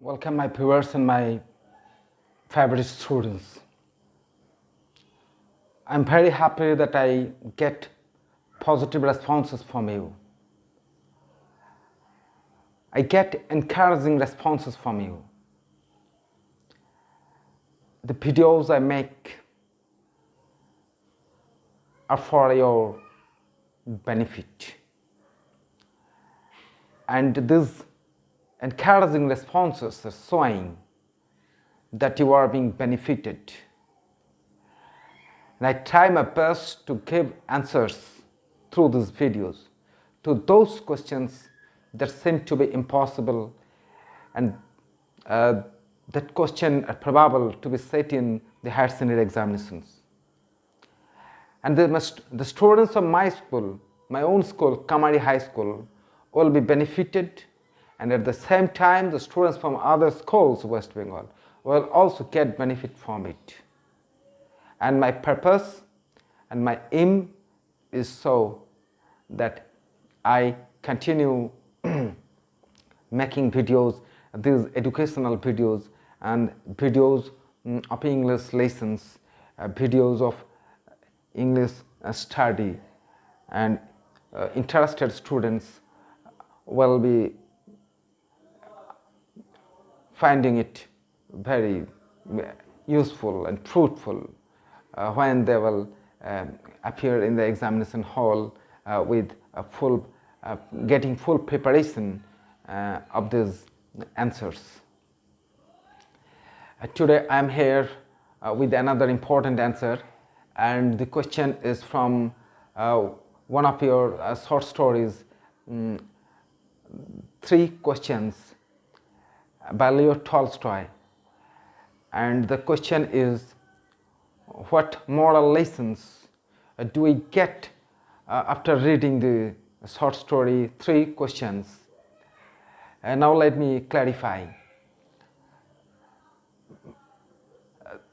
Welcome my viewers and my favorite students. I'm very happy that I get positive responses from you. I get encouraging responses from you. The videos I make are for your benefit. And these encouraging responses are showing that you are being benefited. And I try my best to give answers through these videos to those questions that seem to be impossible and that question are probable to be set in the higher secondary examinations. And the students of my school, my own school, Kamari High School, will be benefited, and at the same time the students from other schools of West Bengal will also get benefit from it. And my purpose and my aim is so that I continue making videos, these educational videos and videos of English lessons, videos of English study, and interested students will be finding it very useful and fruitful when they will appear in the examination hall with getting full preparation of these answers. Today I am here with another important answer, and the question is from one of your short stories, 3 questions by Leo Tolstoy. And the question is, what moral lessons do we get after reading the short story 3 questions? And now let me clarify.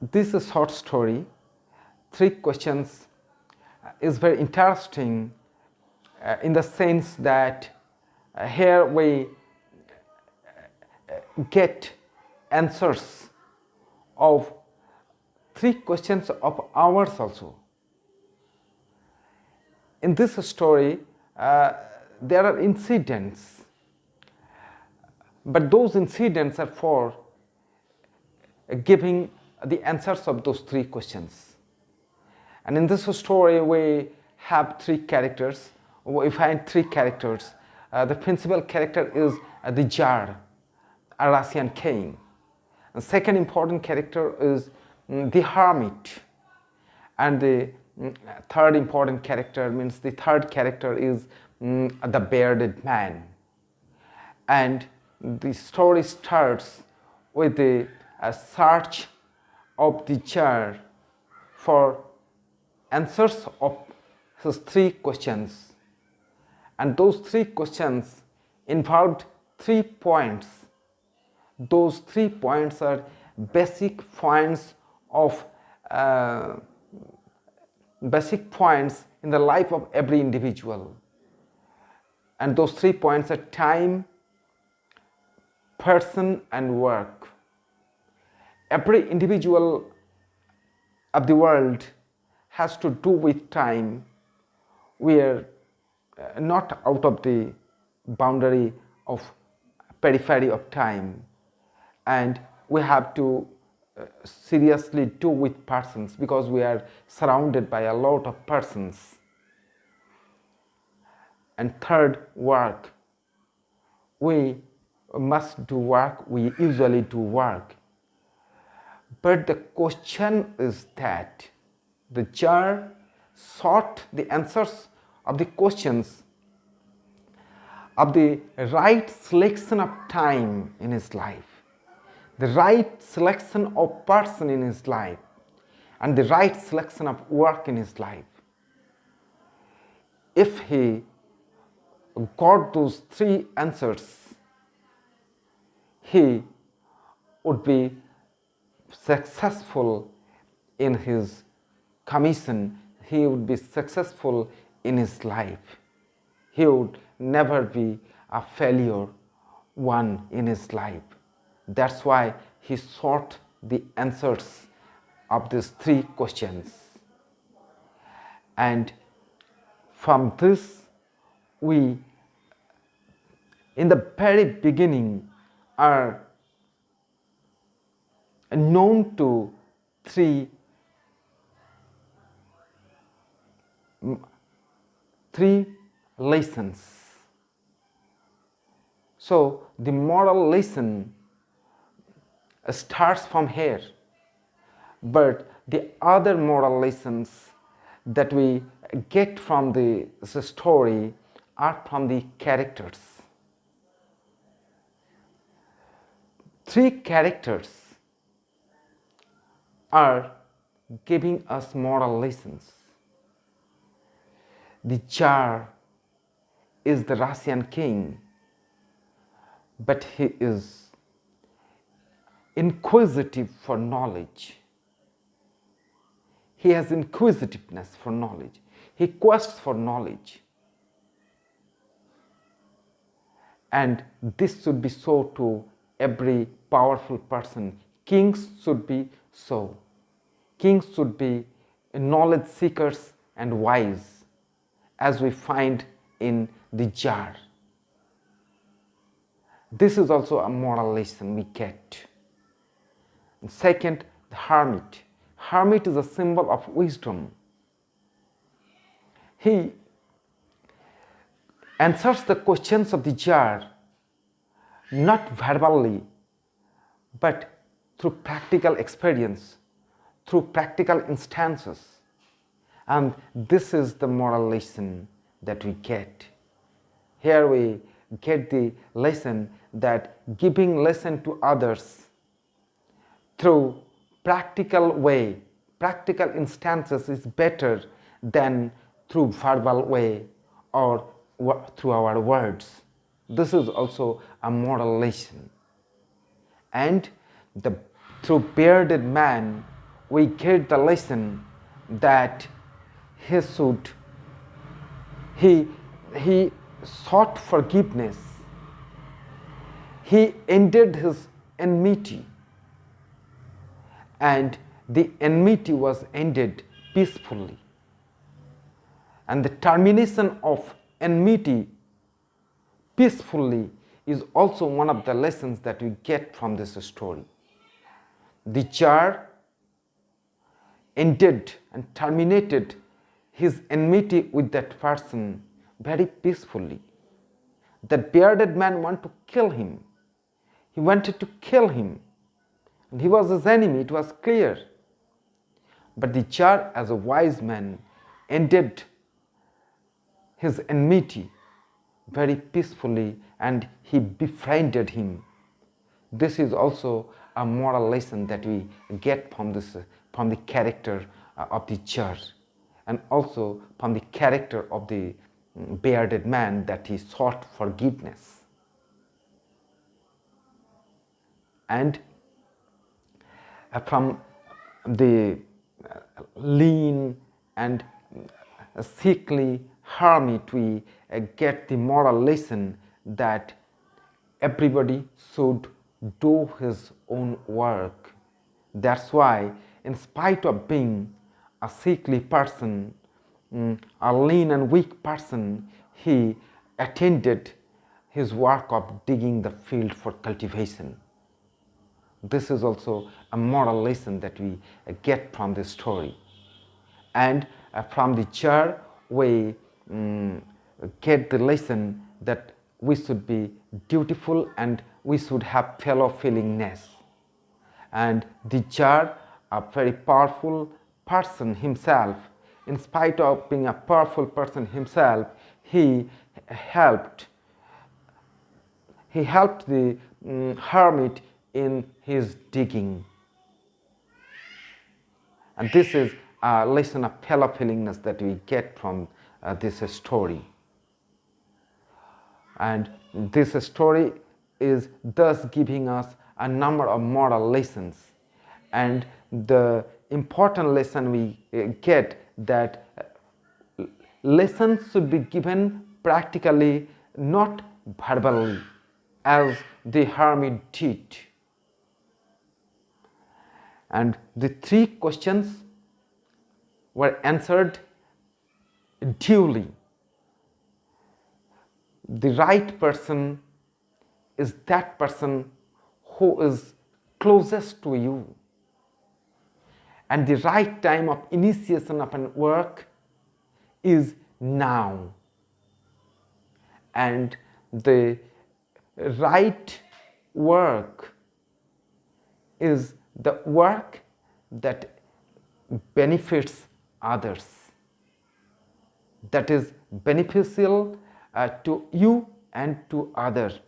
This short story 3 questions is very interesting in the sense that here we get answers of 3 questions of ours also. In this story, there are incidents, but those incidents are for giving the answers of those 3 questions. And in this story, we have 3 characters. We find 3 characters. The principal character is the Tsar, a Russian king. The second important character is the hermit, and the third important character means the third character is the bearded man. And the story starts with the search of the Tsar for answers of his 3 questions, and those 3 questions involved 3 points. Those 3 points are basic points of basic points in the life of every individual, and those 3 points are time, person, and work. Every individual of the world has to do with time. We are not out of the boundary of periphery of time, and we have to seriously do with persons because we are surrounded by a lot of persons. And third, work. We must do work, we usually do work. But the question is that the Tsar sought the answers of the questions of the right selection of time in his life, the right selection of person in his life, and the right selection of work in his life. If he got those 3 answers, he would be successful in his commission, he would be successful in his life. He would never be a failure one in his life. That's why he sought the answers of these three questions. And from this, we, in the very beginning, are known to three lessons. So the moral lesson starts from here, but the other moral lessons that we get from the story are from the characters. Three characters are giving us moral lessons. The Tsar is the Russian king, but he is inquisitive for knowledge. He has inquisitiveness for knowledge. He quests for knowledge. And this should be so to every powerful person. Kings should be so. Kings should be knowledge seekers and wise, as we find in the Tsar. This is also a moral lesson we get. And second, the hermit. Hermit is a symbol of wisdom. He answers the questions of the Tsar not verbally, but through practical experience, through practical instances. And this is the moral lesson that we get. Here we get the lesson that giving lesson to others through practical way, practical instances is better than through verbal way or through our words. This is also a moral lesson. And through bearded man, we get the lesson that he sought forgiveness. He ended his enmity, and the enmity was ended peacefully. And the termination of enmity peacefully is also one of the lessons that we get from this story. The Tsar ended and terminated his enmity with that person very peacefully. That bearded man wanted to kill him. He wanted to kill him. And he was his enemy, it was clear. But the Tsar, as a wise man, ended his enmity very peacefully, and he befriended him. This is also a moral lesson that we get from the character of the Tsar, and also from the character of the bearded man, that he sought forgiveness. And from the lean and sickly hermit, we get the moral lesson that everybody should do his own work. That's why, in spite of being a sickly person, a lean and weak person, he attended his work of digging the field for cultivation. This is also a moral lesson that we get from this story. And from the Tsar, we get the lesson that we should be dutiful and we should have fellow feelingness. And the Tsar, a very powerful person himself, in spite of being a powerful person himself, he helped the hermit in his digging. And this is a lesson of fellow feelingness that we get from this story. And this story is thus giving us a number of moral lessons. And the important lesson we get that lessons should be given practically, not verbally, as the hermit did. and the 3 questions were answered duly. The right person is that person who is closest to you, and the right time of initiation of an work is now, and the right work is the work that benefits others, that is beneficial to you and to others,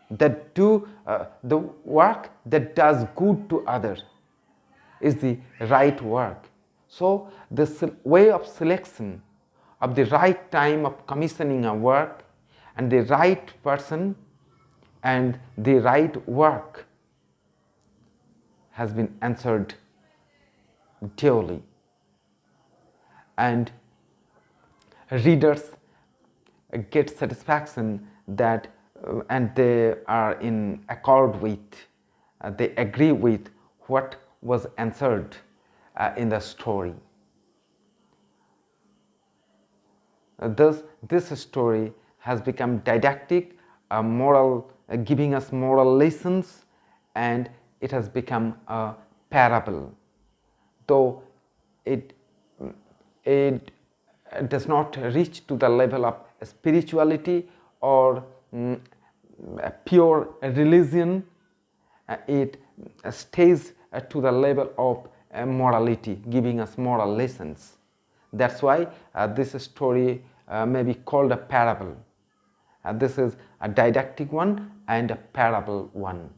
that do the work that does good to others is the right work. So this way of selection of the right time of commissioning a work and the right person and the right work has been answered duly, and readers get satisfaction that and they are in accord with, they agree with what was answered in the story. Thus, this story has become didactic, moral, giving us moral lessons, and it has become a parable. Though it does not reach to the level of spirituality or pure religion, it stays to the level of morality, giving us moral lessons. That's why this story may be called a parable. This is a didactic one and a parable one.